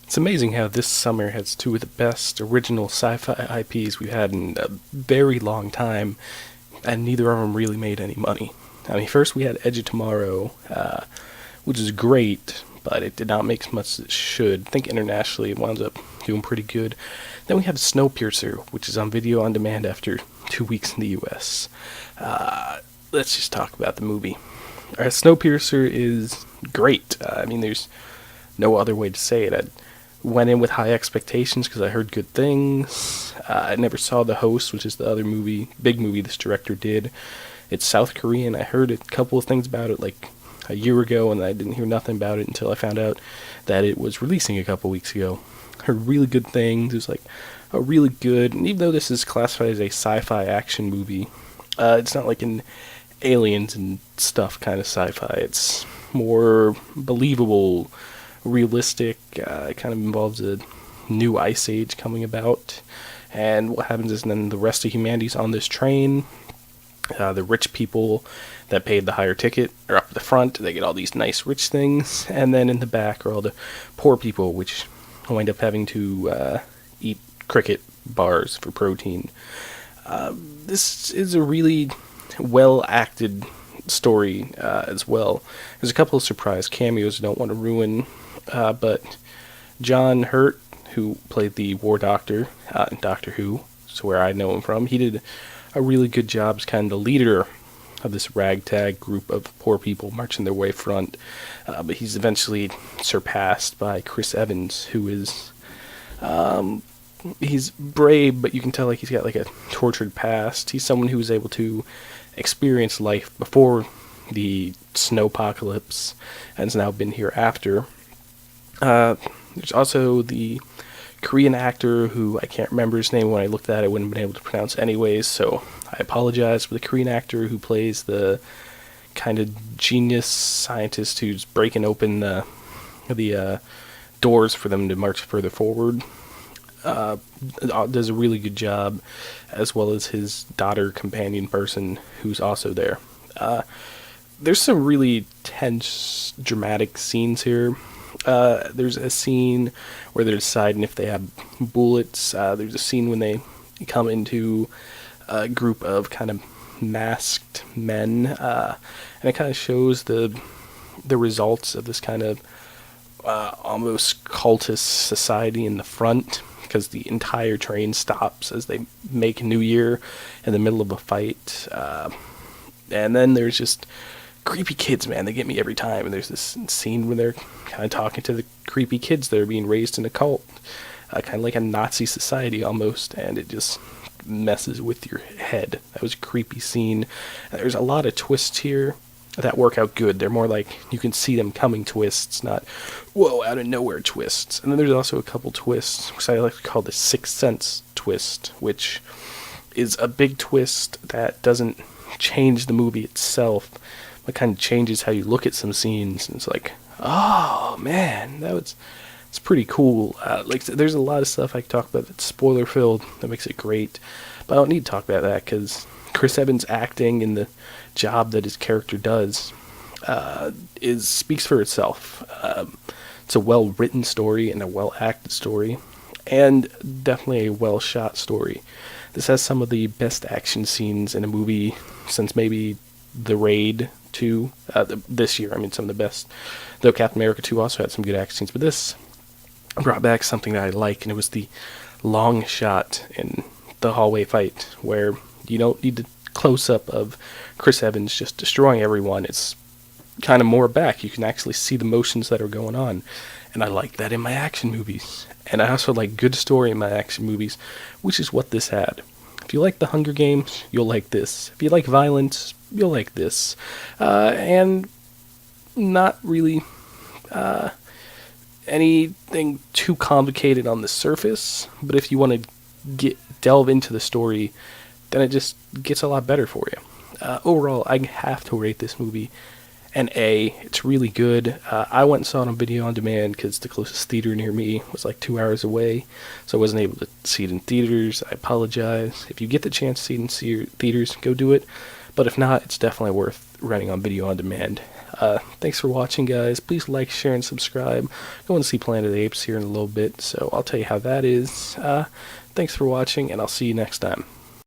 It's amazing how this summer has two of the best original sci-fi IPs we've had in a very long time, and neither of them really made any money. I mean, first we had Edge of Tomorrow, which is great, but it did not make as much as it should. I think internationally it wound up doing pretty good. Then we have Snowpiercer, which is on video on demand after 2 weeks in the US. Let's just talk about the movie. Snowpiercer is great. I mean, there's no other way to say it. I went in with high expectations because I heard good things. I never saw The Host, which is the other big movie this director did. It's South Korean. I heard a couple of things about it like a year ago, and I didn't hear nothing about it until I found out that it was releasing a couple weeks ago. Heard really good things. It was like a really good, and even though this is classified as a sci-fi action movie, it's not like an aliens and stuff kind of sci-fi. It's more believable, realistic. It kind of involves a new ice age coming about, and what happens is then the rest of humanity's on this train. The rich people that paid the higher ticket are up at the front. They get all these nice rich things, and then in the back are all the poor people, which wind up having to eat cricket bars for protein. This is a really well acted story as well. There's a couple of surprise cameos I don't want to ruin, but John Hurt, who played the War Doctor in Doctor Who, so where I know him from, he did a really good job as kind of the leader of this ragtag group of poor people marching their way front. But he's eventually surpassed by Chris Evans, who is he's brave, but you can tell like he's got like a tortured past. He's someone who was able to experience life before the snowpocalypse and has now been here after. There's also the Korean actor who I can't remember his name. When I looked at it, I wouldn't have been able to pronounce anyways, so I apologize for the Korean actor who plays the kind of genius scientist who's breaking open the doors for them to march further forward. Does a really good job, as well as his daughter companion person who's also there. There's some really tense, dramatic scenes here. There's a scene where they're deciding if they have bullets. There's a scene when they come into a group of kind of masked men, and it kind of shows the results of this kind of almost cultist society in the front, because the entire train stops as they make New Year in the middle of a fight. And then there's just creepy kids, man. They get me every time. And there's this scene where they're kind of talking to the creepy kids that are being raised in a cult, kind of like a Nazi society almost, and it just messes with your head. That was a creepy scene. There's a lot of twists here that work out good. They're more like you can see them coming twists, not whoa out of nowhere twists. And then there's also a couple twists, which I like to call the Sixth Sense twist, which is a big twist that doesn't change the movie itself, but kind of changes how you look at some scenes. And it's like, oh man, it's pretty cool. Like there's a lot of stuff I can talk about that's spoiler filled that makes it great, but I don't need to talk about that because Chris Evans' acting and the job that his character does speaks for itself. It's a well written story and a well acted story, and definitely a well shot story. This has some of the best action scenes in a movie since maybe The Raid 2 this year. I mean, some of the best. Though Captain America 2 also had some good action scenes, but this brought back something that I like, and it was the long shot in the hallway fight where you don't need the close up of Chris Evans just destroying everyone. It's kind of more back. You can actually see the motions that are going on, and I like that in my action movies. And I also like good story in my action movies, which is what this had. If you like The Hunger Games, you'll like this. If you like violence, you'll like this. And not really anything too complicated on the surface, but if you want to delve into the story, then it just gets a lot better for you. Overall, I have to rate this movie an A. It's really good. I went and saw it on video on demand because the closest theater near me was like 2 hours away, so I wasn't able to see it in theaters. I apologize. If you get the chance to see it in theaters, go do it. But if not, it's definitely worth running on video on demand. Thanks for watching, guys. Please like, share, and subscribe. Going to see Planet of the Apes here in a little bit, so I'll tell you how that is. Thanks for watching, and I'll see you next time.